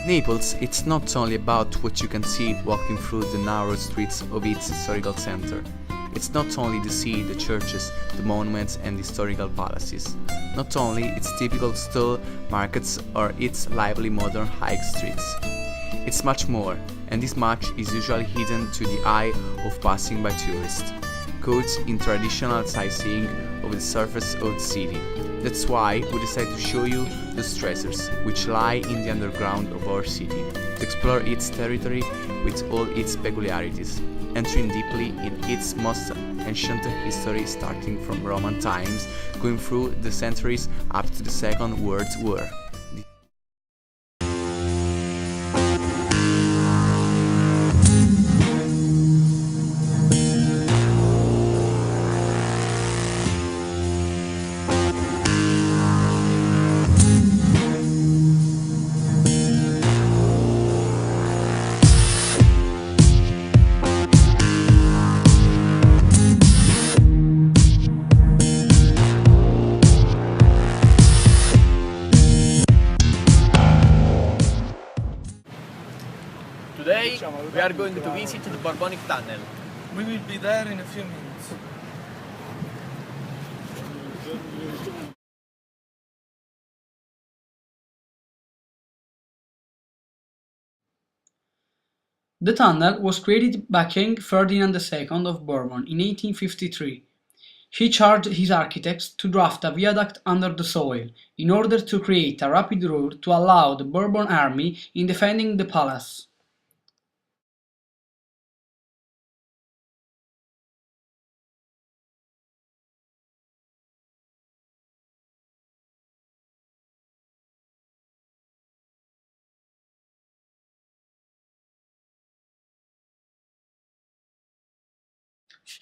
Naples, it's not only about what you can see walking through the narrow streets of its historical center. It's not only the sea, the churches, the monuments and historical palaces. Not only its typical stall markets or its lively modern high streets. It's much more, and this much is usually hidden to the eye of passing by tourists, caught in traditional sightseeing of the surface of the city. That's why we decided to show you those treasures, which lie in the underground of our city, to explore its territory with all its peculiarities, entering deeply in its most ancient history starting from Roman times, going through the centuries up to the Second World War. Today we are going to visit the Borbonic Tunnel. We will be there in a few minutes. The tunnel was created by King Ferdinand II of Bourbon in 1853. He charged his architects to draft a viaduct under the soil, in order to create a rapid route to allow the Bourbon army in defending the palace.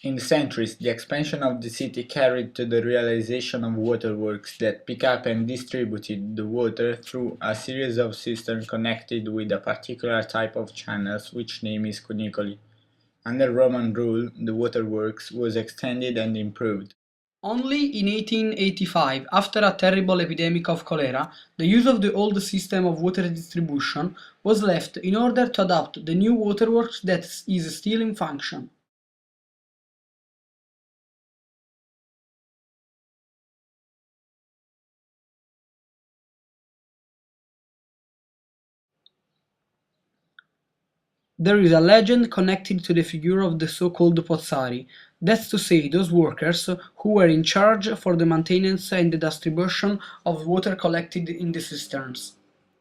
In the centuries, the expansion of the city carried to the realization of waterworks that pick up and distributed the water through a series of cisterns connected with a particular type of channels, which name is cunicoli. Under Roman rule, the waterworks was extended and improved. Only in 1885, after a terrible epidemic of cholera, the use of the old system of water distribution was left in order to adopt the new waterworks that is still in function. There is a legend connected to the figure of the so-called Pozzari, that's to say those workers who were in charge for the maintenance and the distribution of water collected in the cisterns.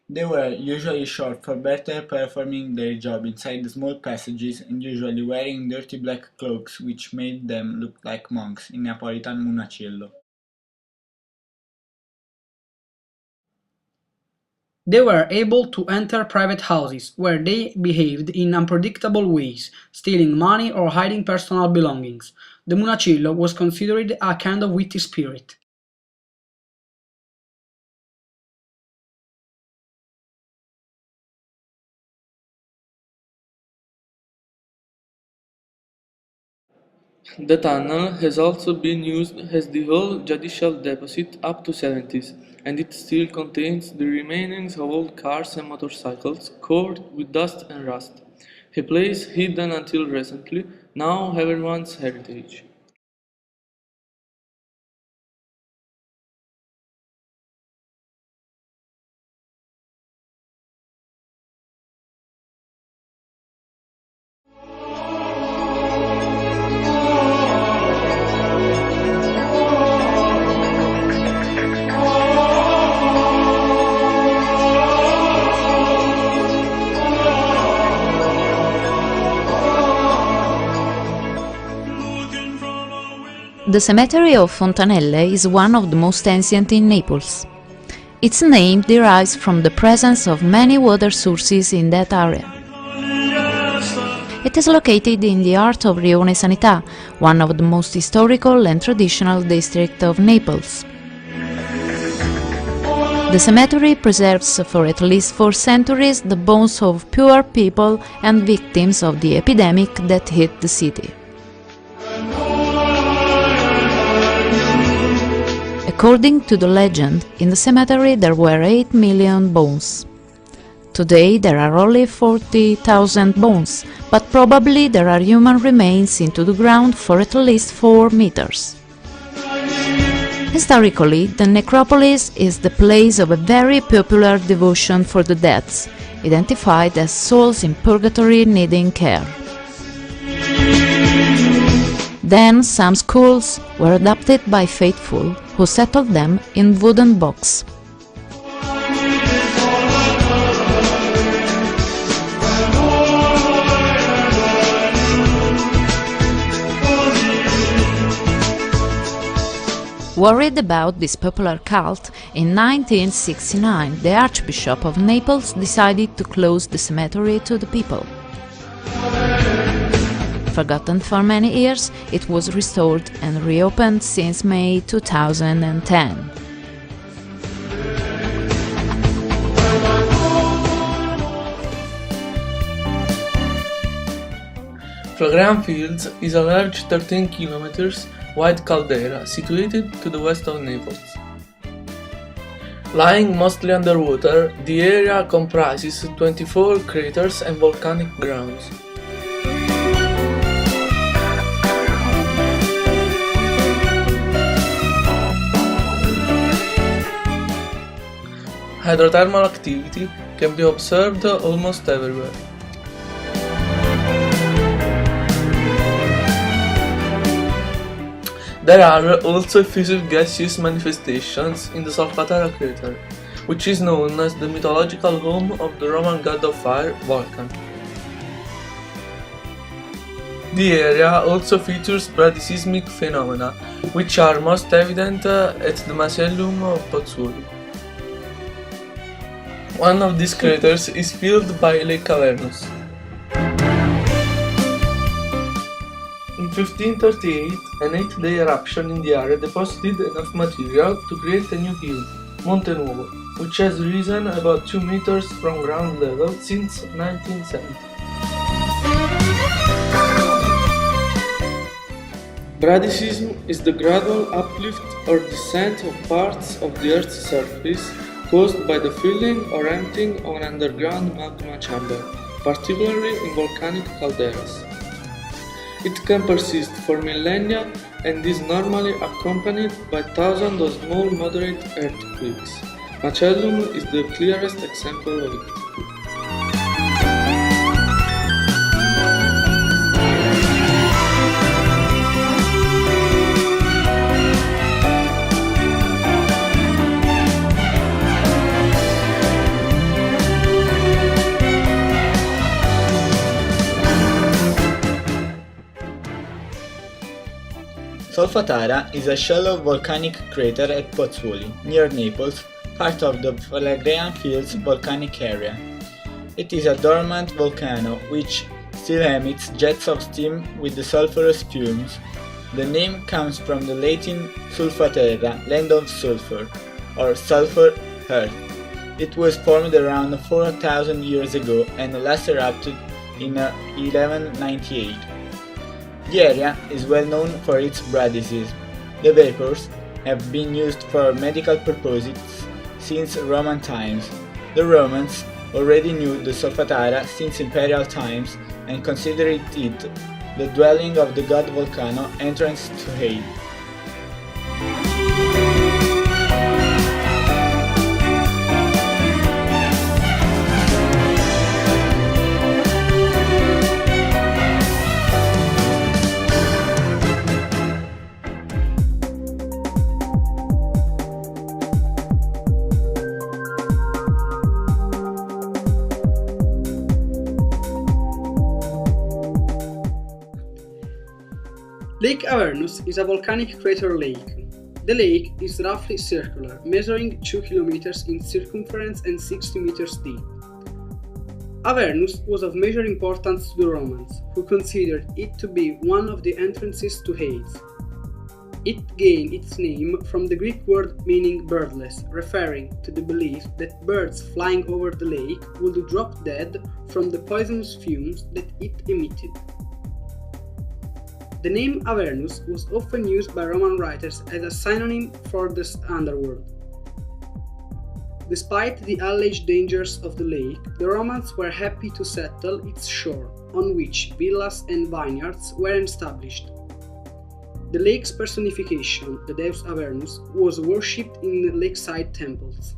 They were usually short for better performing their job inside the small passages and usually wearing dirty black cloaks which made them look like monks, in Napolitan monacello. They were able to enter private houses, where they behaved in unpredictable ways, stealing money or hiding personal belongings. The monacello was considered a kind of witty spirit. The tunnel has also been used as the old judicial deposit up to 70s, and it still contains the remains of old cars and motorcycles covered with dust and rust, a place hidden until recently, now everyone's heritage. The cemetery of Fontanelle is one of the most ancient in Naples. Its name derives from the presence of many water sources in that area. It is located in the heart of Rione Sanità, one of the most historical and traditional districts of Naples. The cemetery preserves for at least 4 centuries the bones of poor people and victims of the epidemic that hit the city. According to the legend, in the cemetery there were 8 million bones. Today there are only 40,000 bones, but probably there are human remains into the ground for at least 4 meters. Historically, the necropolis is the place of a very popular devotion for the dead, identified as souls in purgatory needing care. Then some skulls were adopted by faithful, who settled them in wooden boxes. Worried about this popular cult, in 1969 the Archbishop of Naples decided to close the cemetery to the people. Forgotten for many years, it was restored and reopened since May 2010. Flagrant Fields is a large 13 km wide caldera situated to the west of Naples. Lying mostly underwater, the area comprises 24 craters and volcanic grounds. Hydrothermal activity can be observed almost everywhere. There are also effusive gaseous manifestations in the Solfatara crater, which is known as the mythological home of the Roman god of fire, Vulcan. The area also features bradyseismic phenomena, which are most evident at the Macellum of Pozzuoli. One of these craters is filled by Lake Avernus. In 1538, an 8-day eruption in the area deposited enough material to create a new hill, Monte Nuovo, which has risen about 2 meters from ground level since 1970. Bradyseism is the gradual uplift or descent of parts of the Earth's surface caused by the filling or emptying of an underground magma chamber, particularly in volcanic calderas. It can persist for millennia and is normally accompanied by thousands of small moderate earthquakes. Macellum is the clearest example of it. Solfatara is a shallow volcanic crater at Pozzuoli, near Naples, part of the Flagrant Fields volcanic area. It is a dormant volcano which still emits jets of steam with the sulfurous fumes. The name comes from the Latin sulfaterra, land of sulfur, or sulfur earth. It was formed around 4,000 years ago and last erupted in 1198. The area is well known for its bradyseism. The vapors have been used for medical purposes since Roman times. The Romans already knew the Solfatara since imperial times and considered it the dwelling of the god Volcano, entrance to Hades. Lake Avernus is a volcanic crater lake. The lake is roughly circular, measuring 2 kilometers in circumference and 60 meters deep. Avernus was of major importance to the Romans, who considered it to be one of the entrances to Hades. It gained its name from the Greek word meaning birdless, referring to the belief that birds flying over the lake would drop dead from the poisonous fumes that it emitted. The name Avernus was often used by Roman writers as a synonym for the underworld. Despite the alleged dangers of the lake, the Romans were happy to settle its shore, on which villas and vineyards were established. The lake's personification, the deus Avernus, was worshipped in lakeside temples.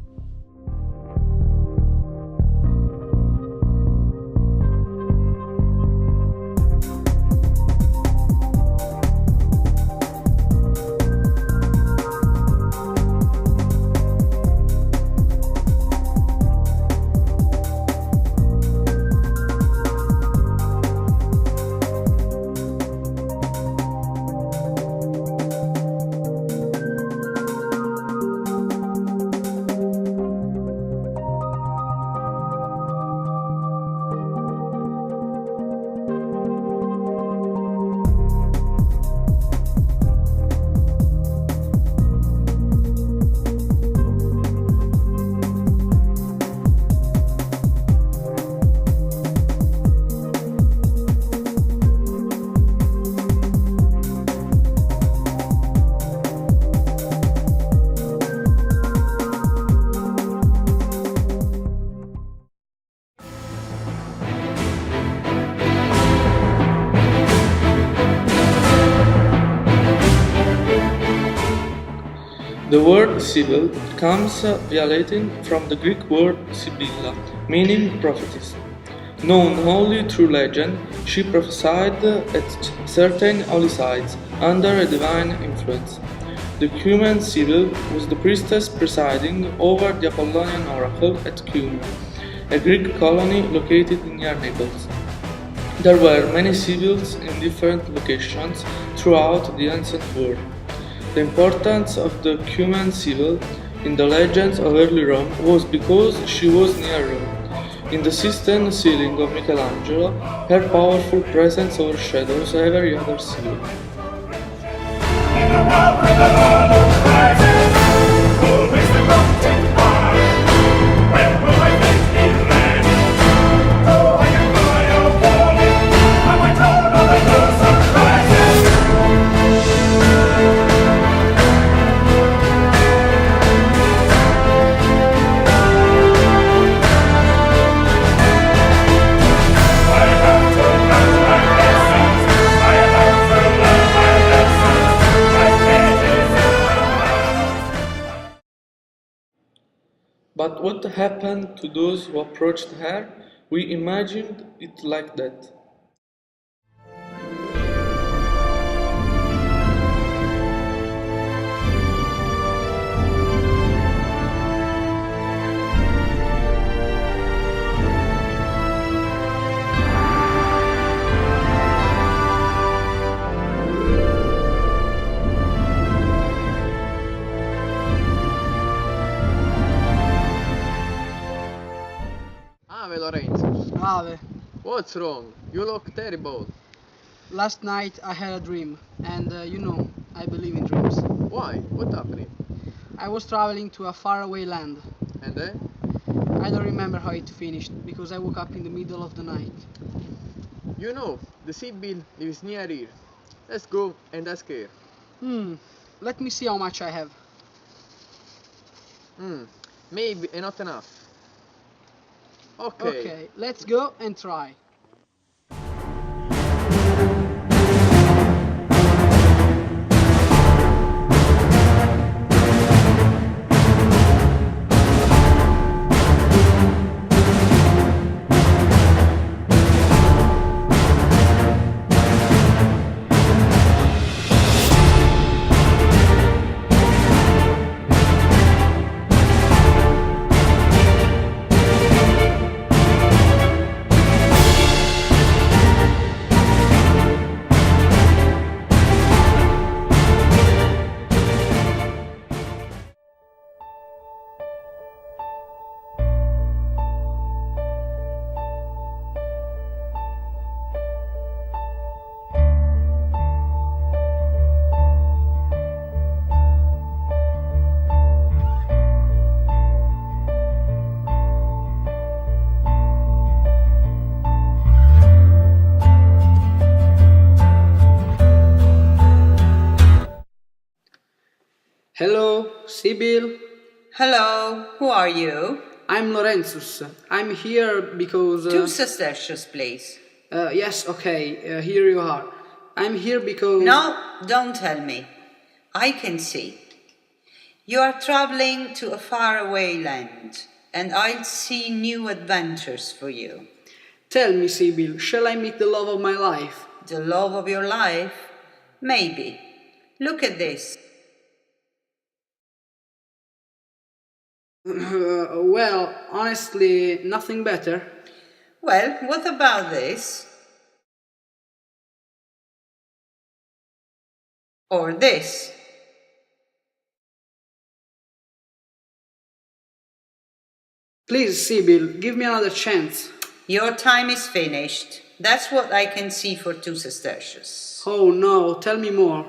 The word Sibyl comes via Latin from the Greek word Sibylla, meaning prophetess. Known only through legend, she prophesied at certain holy sites under a divine influence. The Cumaean Sibyl was the priestess presiding over the Apollonian oracle at Cumae, a Greek colony located near Naples. There were many Sibyls in different locations throughout the ancient world. The importance of the Cumaean Sibyl in the legends of early Rome was because she was near Rome. In the Sistine ceiling of Michelangelo, her powerful presence overshadows every other Sibyl. But what happened to those who approached her? We imagined it like that. Ave Lorenzo, Ave, what's wrong? You look terrible. last night I had a dream, and I believe in dreams. Why? What happened? I was traveling to a faraway land. And then? I don't remember how it finished because I woke up in the middle of the night. You know, the Sibyl lives near here. Let's go and ask her. Let me see how much I have. Maybe not enough. Okay. Okay, let's go and try. Hello, Sibyl. Hello, who are you? I'm Lorenzus. I'm here because. Two Cistercians, please. Yes, okay, here you are. I'm here because. No, don't tell me. I can see. You are traveling to a faraway land, and I'll see new adventures for you. Tell me, Sibyl, shall I meet the love of my life? The love of your life? Maybe. Look at this. Well, honestly, nothing better. Well, what about this? Or this? Please, Sibyl, give me another chance. Your time is finished. That's what I can see for two Cistercians. Oh no, tell me more.